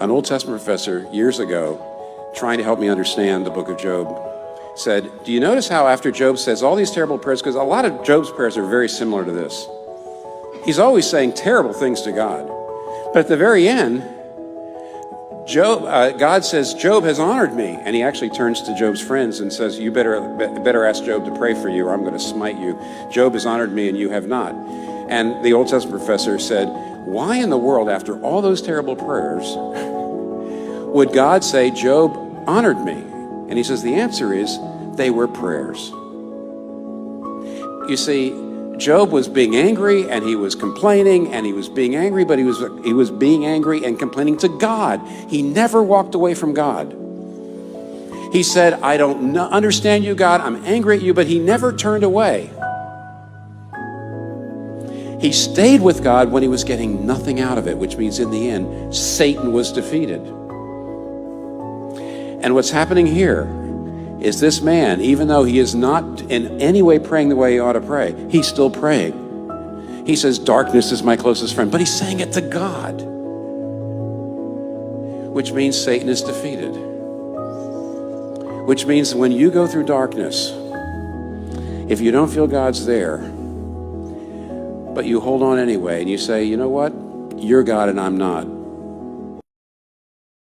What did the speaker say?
an Old Testament professor years ago, trying to help me understand the book of Job, said, do you notice how after Job says all these terrible prayers, because a lot of Job's prayers are very similar to this. He's always saying terrible things to God. But at the very end, God says, Job has honored me. And he actually turns to Job's friends and says, you better ask Job to pray for you, or I'm going to smite you. Job has honored me and you have not. And the Old Testament professor said, why in the world, after all those terrible prayers, would God say, Job honored me? And he says, the answer is, they were prayers. You see, Job was being angry and he was complaining and he was being angry, but he was being angry and complaining to God. He never walked away from God. He said, I don't understand you, God. I'm angry at you, but he never turned away. He stayed with God when he was getting nothing out of it, which means in the end, Satan was defeated. And what's happening here is this man, even though he is not in any way praying the way he ought to pray, he's still praying. He says, darkness is my closest friend, but he's saying it to God, which means Satan is defeated. Which means when you go through darkness, if you don't feel God's there, but you hold on anyway and you say, you know what? You're God and I'm not.